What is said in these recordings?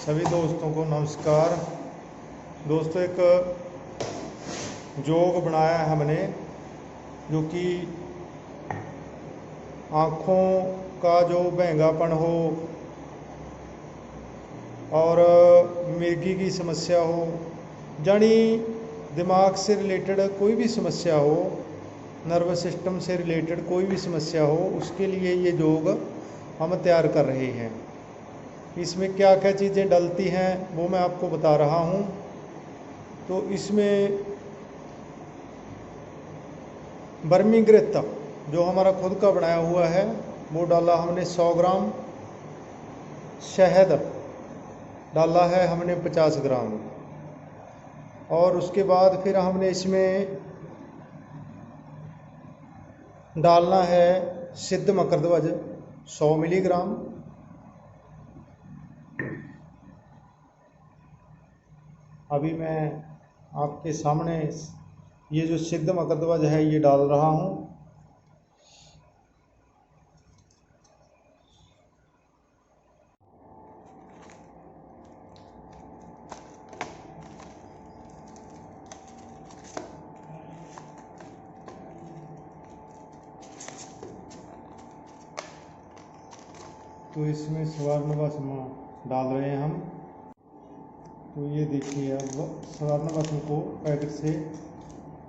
सभी दोस्तों को नमस्कार। दोस्तों, एक जोग बनाया है हमने जो कि आँखों का जो बहंगापन हो और मिर्गी की समस्या हो, यानी दिमाग से रिलेटेड कोई भी समस्या हो, नर्वस सिस्टम से रिलेटेड कोई भी समस्या हो, उसके लिए ये योग हम तैयार कर रहे हैं। इसमें क्या क्या चीज़ें डलती हैं वो मैं आपको बता रहा हूँ। तो इसमें बर्मी घृत जो हमारा खुद का बनाया हुआ है वो डाला हमने 100 ग्राम, शहद डाला है हमने 50 ग्राम, और उसके बाद फिर हमने इसमें डालना है सिद्ध मकरध्वज 100 मिलीग्राम, अभी मैं आपके सामने ये जो सिद्ध मकरध्वज है ये डाल रहा हूँ। तो इसमें स्वर्ण भस्म डाल रहे हैं हम। तो ये देखिए, अब स्वर्ण भस्म को पैकेट से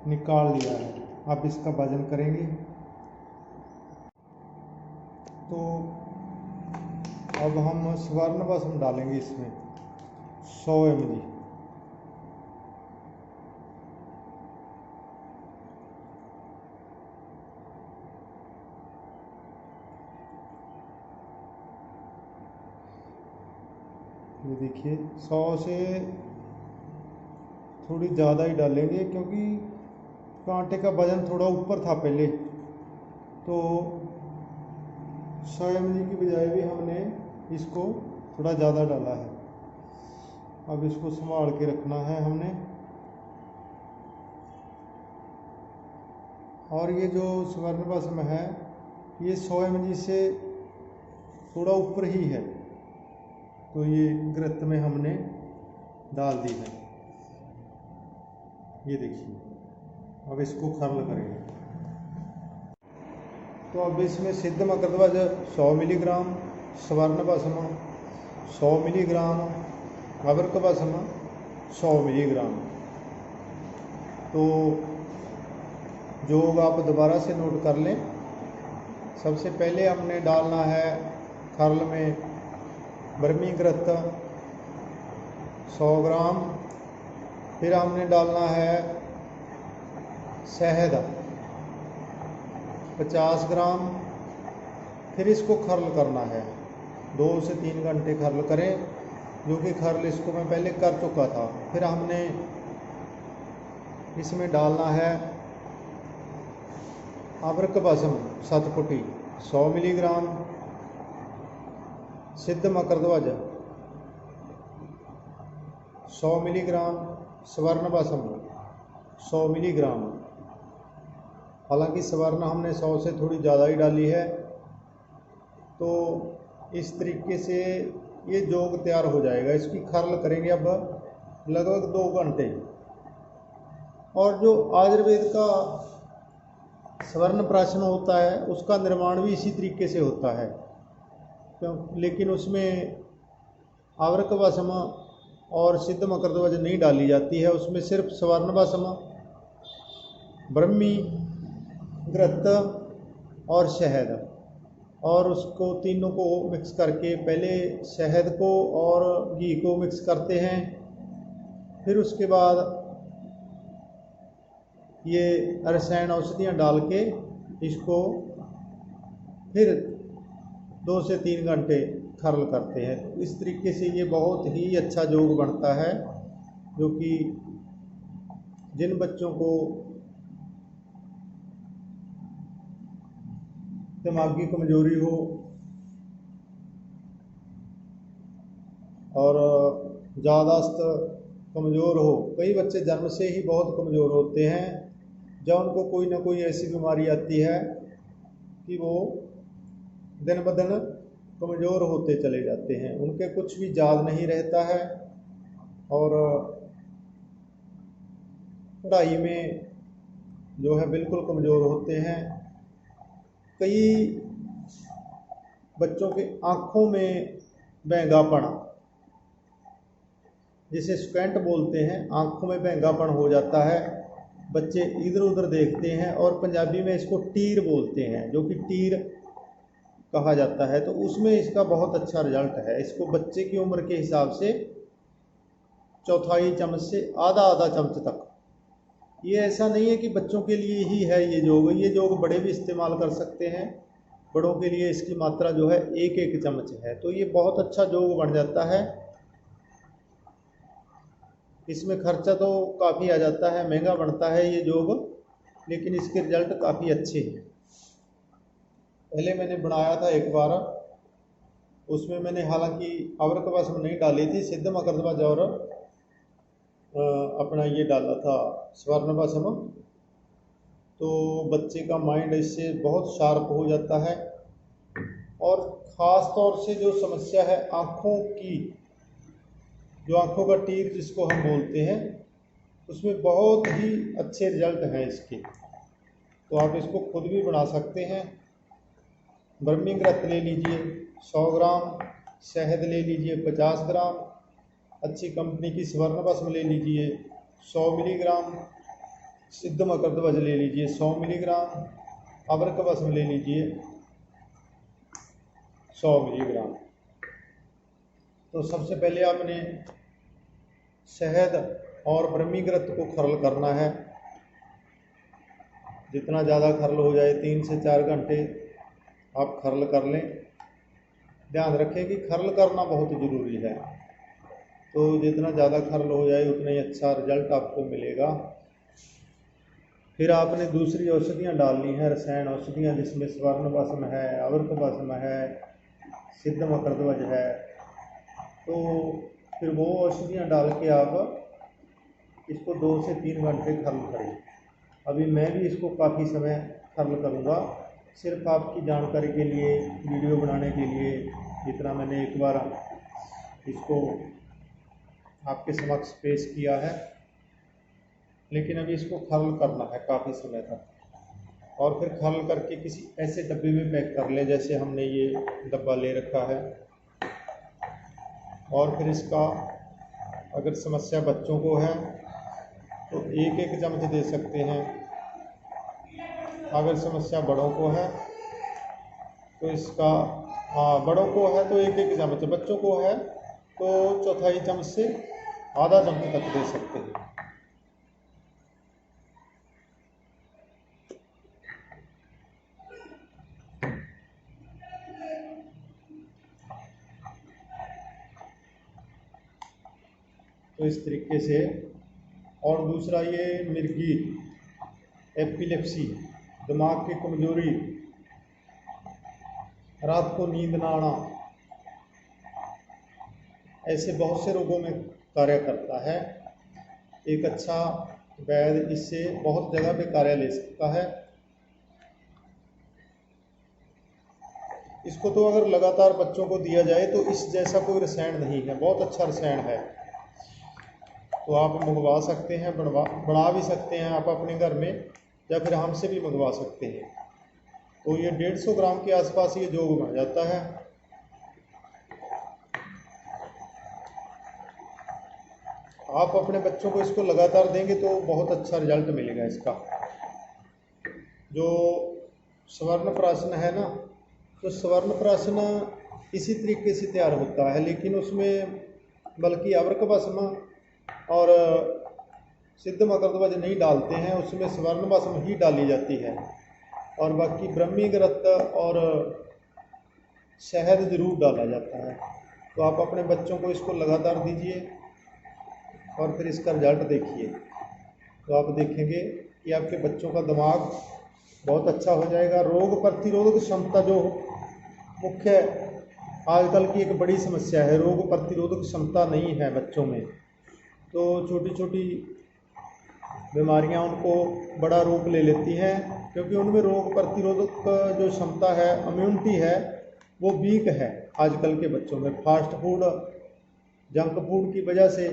निकाल लिया है। अब इसका वजन करेंगे। तो अब हम स्वर्ण भस्म डालेंगे इसमें 100 ml। ये देखिए, 100 से थोड़ी ज़्यादा ही डालेंगे क्योंकि कांटे का वजन थोड़ा ऊपर था पहले, तो 100 ml की बजाय भी हमने इसको थोड़ा ज़्यादा डाला है। अब इसको संभाल के रखना है हमने। और ये जो स्वर्ण भस्म है ये 100 ml से थोड़ा ऊपर ही है, तो ये घृत में हमने डाल दी है। ये देखिए, अब इसको खर्ल करेंगे। तो अब इसमें सिद्ध मकरध्वज 100 मिलीग्राम, स्वर्ण भस्म 100 मिलीग्राम, अवर्क भस्म 100 मिलीग्राम। तो योग आप दोबारा से नोट कर लें। सबसे पहले हमने डालना है खर्ल में बर्मी घृत 100 ग्राम, फिर हमने डालना है शहद 50 ग्राम, फिर इसको खर्ल करना है। 2 से 3 घंटे खर्ल करें, जो कि खर्ल इसको मैं पहले कर चुका था। फिर हमने इसमें डालना है अवर्क भस्म शतपुटी 100 मिलीग्राम, सिद्ध मकरध्वज 100 मिलीग्राम, स्वर्ण भस्म 100 मिलीग्राम। हालांकि स्वर्ण हमने 100 से थोड़ी ज़्यादा ही डाली है। तो इस तरीके से ये योग तैयार हो जाएगा। इसकी खर्ल करेंगे अब लगभग 2 घंटे। और जो आयुर्वेद का स्वर्ण प्राशन होता है उसका निर्माण भी इसी तरीके से होता है, लेकिन उसमें अवर्क भस्म और सिद्ध मकरध्वज नहीं डाली जाती है। उसमें सिर्फ स्वर्ण भस्म, ब्रह्मी घृत और शहद, और उसको तीनों को मिक्स करके पहले शहद को और घी को मिक्स करते हैं। फिर उसके बाद ये रसायन औषधियाँ डाल के इसको फिर 2 से 3 घंटे खर्ल करते हैं। इस तरीके से ये बहुत ही अच्छा योग बनता है, जो कि जिन बच्चों को दिमागी कमजोरी हो और ज़्यादास्त कमज़ोर हो, कई बच्चे जन्म से ही बहुत कमज़ोर होते हैं, जब उनको कोई ना कोई ऐसी बीमारी आती है कि वो दिन ब दिन कमज़ोर होते चले जाते हैं, उनके कुछ भी याद नहीं रहता है और पढ़ाई में जो है बिल्कुल कमज़ोर होते हैं। कई बच्चों के आँखों में बैंगापन, जिसे स्क्वेंट बोलते हैं, आँखों में बैंगापन हो जाता है, बच्चे इधर उधर देखते हैं और पंजाबी में इसको टीर बोलते हैं, जो कि टीर कहा जाता है। तो उसमें इसका बहुत अच्छा रिजल्ट है। इसको बच्चे की उम्र के हिसाब से चौथाई चम्मच से आधा आधा चम्मच तक, ये ऐसा नहीं है कि बच्चों के लिए ही है ये योग बड़े भी इस्तेमाल कर सकते हैं। बड़ों के लिए इसकी मात्रा जो है एक एक चम्मच है, तो ये बहुत अच्छा योग बन जाता है। इसमें खर्चा तो काफ़ी आ जाता है, महंगा बनता है ये योग, लेकिन इसके रिजल्ट काफ़ी अच्छे हैं। पहले मैंने बनाया था एक बार, उसमें मैंने हालांकि अवरक भस्म नहीं डाली थी, सिद्ध मकरध्वज और अपना ये डाला था स्वर्ण भस्म। तो बच्चे का माइंड इससे बहुत शार्प हो जाता है और ख़ास तौर से जो समस्या है आँखों की, जो आँखों का टीर जिसको हम बोलते हैं, उसमें बहुत ही अच्छे रिजल्ट हैं इसके। तो आप इसको खुद भी बना सकते हैं। ब्रह्मी घृत ले लीजिए 100 ग्राम, शहद ले लीजिए 50 ग्राम, अच्छी कंपनी की स्वर्ण भस्म ले लीजिए 100 मिलीग्राम, सिद्ध मकरध्वज ले लीजिए 100 मिलीग्राम, अवरक भस्म ले लीजिए 100 मिलीग्राम। तो सबसे पहले आपने शहद और ब्रह्मी घृत को खरल करना है। जितना ज़्यादा खरल हो जाए, 3 से 4 घंटे आप खरल कर लें। ध्यान रखें कि खरल करना बहुत ज़रूरी है, तो जितना ज़्यादा खरल हो जाए उतना ही अच्छा रिजल्ट आपको मिलेगा। फिर आपने दूसरी औषधियाँ डालनी है, रसायन औषधियाँ, जिसमें स्वर्ण भस्म है, अवरक भस्म है, सिद्ध मकरध्वज है। तो फिर वो औषधियाँ डाल के आप इसको 2 से 3 घंटे खरल करें। अभी मैं भी इसको काफ़ी समय खरल करूँगा, सिर्फ आपकी जानकारी के लिए, वीडियो बनाने के लिए, जितना मैंने एक बार इसको आपके समक्ष पेश किया है। लेकिन अभी इसको खरल करना है काफ़ी समय तक, और फिर खरल करके किसी ऐसे डब्बे में पैक कर लें, जैसे हमने ये डब्बा ले रखा है। और फिर इसका अगर समस्या बच्चों को है तो एक एक चम्मच दे सकते हैं। अगर समस्या बड़ों को है तो इसका बड़ों को है तो एक एक चम्मच, बच्चों को है तो चौथाई चम्मच से आधा चम्मच तक दे सकते हैं। तो इस तरीके से। और दूसरा ये मिर्गी, एपिलेप्सी, दिमाग की कमजोरी, रात को नींद ना आना, ऐसे बहुत से रोगों में कार्य करता है। एक अच्छा वैद्य इससे बहुत जगह पे कार्य ले सकता है। इसको तो अगर लगातार बच्चों को दिया जाए तो इस जैसा कोई रसायन नहीं है, बहुत अच्छा रसायन है। तो आप मंगवा सकते हैं, बना भी सकते हैं आप अपने घर में, या फिर हमसे भी मंगवा सकते हैं। तो ये 150 ग्राम के आसपास ये योग बन जाता है। आप अपने बच्चों को इसको लगातार देंगे तो बहुत अच्छा रिजल्ट मिलेगा इसका। जो स्वर्ण प्राशन है ना, तो स्वर्ण प्राशन इसी तरीके से तैयार होता है, लेकिन उसमें बल्कि अवरक भस्म और सिद्ध मकरध्वज नहीं डालते हैं, उसमें स्वर्ण भस्म ही डाली जाती है। और बाकी ब्रह्मी घृत और शहद जरूर डाला जाता है। तो आप अपने बच्चों को इसको लगातार दीजिए और फिर इसका रिजल्ट देखिए। तो आप देखेंगे कि आपके बच्चों का दिमाग बहुत अच्छा हो जाएगा। रोग प्रतिरोधक क्षमता जो मुख्य आजकल की एक बड़ी समस्या है, रोग प्रतिरोधक क्षमता नहीं है बच्चों में। तो छोटी छोटी बीमारियां उनको बड़ा रूप ले लेती हैं, क्योंकि उनमें रोग प्रतिरोधक जो क्षमता है, इम्यूनिटी है, वो वीक है आजकल के बच्चों में। फास्ट फूड, जंक फूड की वजह से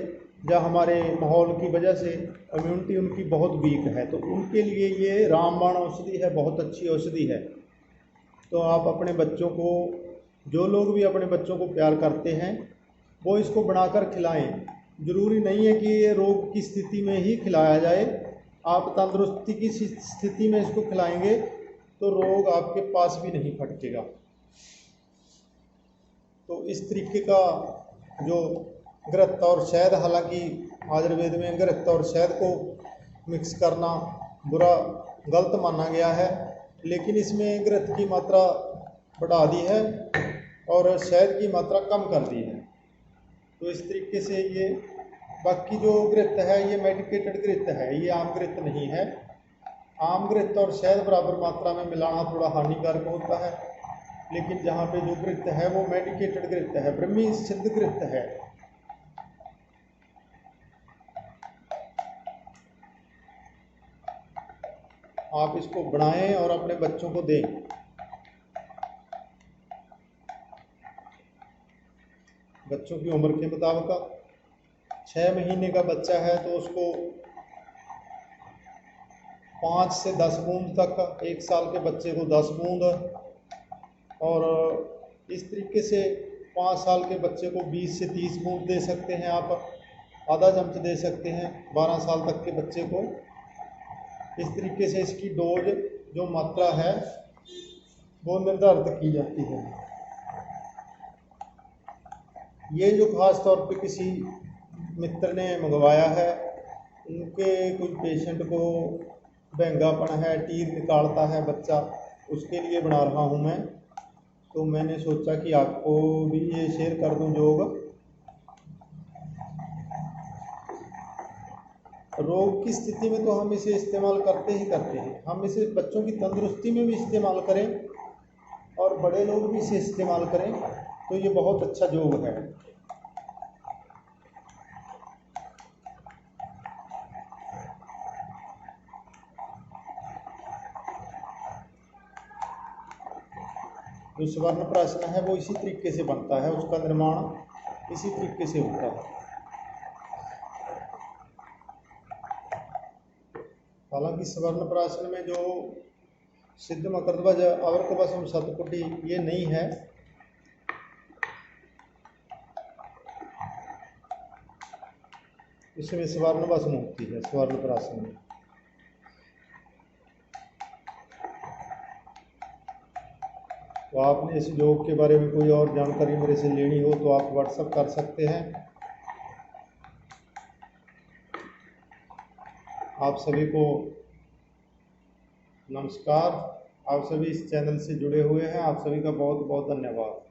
या हमारे माहौल की वजह से इम्यूनिटी उनकी बहुत वीक है। तो उनके लिए ये रामबाण औषधि है, बहुत अच्छी औषधि है। तो आप अपने बच्चों को, जो लोग भी अपने बच्चों को प्यार करते हैं, वो इसको बनाकर खिलाएं। ज़रूरी नहीं है कि ये रोग की स्थिति में ही खिलाया जाए। आप तंदुरुस्ती की स्थिति में इसको खिलाएंगे तो रोग आपके पास भी नहीं फटकेगा। तो इस तरीके का जो घृत और शहद, हालांकि आयुर्वेद में घृत और शहद को मिक्स करना बुरा, गलत माना गया है, लेकिन इसमें घृत की मात्रा बढ़ा दी है और शहद की मात्रा कम कर दी है। तो इस तरीके से ये बाकी जो घृत है ये मेडिकेटेड घृत है, ये आम घृत नहीं है। आम घृत और शहद बराबर मात्रा में मिलाना थोड़ा हानिकारक होता है, लेकिन जहाँ पे जो घृत है वो मेडिकेटेड घृत है, ब्रह्मी सिद्ध घृत है। आप इसको बनाएं और अपने बच्चों को दें। बच्चों की उम्र के मुताबिक 6 महीने का बच्चा है तो उसको 5 से 10 बूंद तक, 1 साल के बच्चे को 10 बूंद, और इस तरीके से 5 साल के बच्चे को 20 से 30 बूंद दे सकते हैं आप, आधा चम्मच दे सकते हैं 12 साल तक के बच्चे को। इस तरीके से इसकी डोज, जो मात्रा है, वो निर्धारित की जाती है। ये जो खास तौर पे किसी मित्र ने मंगवाया है, उनके कोई पेशेंट को बेंगापन है, टीर निकालता है बच्चा, उसके लिए बना रहा हूँ मैं। तो मैंने सोचा कि आपको भी ये शेयर कर दूँ योग। रोग की स्थिति में तो हम इसे इस्तेमाल करते ही करते हैं। हम इसे बच्चों की तंदुरुस्ती में भी इस्तेमाल करें और बड़े लोग भी इसे इस्तेमाल करें तो ये बहुत अच्छा योग है। जो स्वर्ण प्राशन है वो इसी तरीके से बनता है, उसका निर्माण इसी तरीके से होता है। हालांकि स्वर्ण प्राशन में जो सिद्ध मकरध्वज अवर्कवसम शतपुटी ये नहीं है, इसमें स्वर्ण भस्म होती है स्वर्ण प्राशन में। तो आपने इस योग के बारे में कोई और जानकारी मेरे से लेनी हो तो आप व्हाट्सएप कर सकते हैं। आप सभी को नमस्कार। आप सभी इस चैनल से जुड़े हुए हैं, आप सभी का बहुत बहुत धन्यवाद।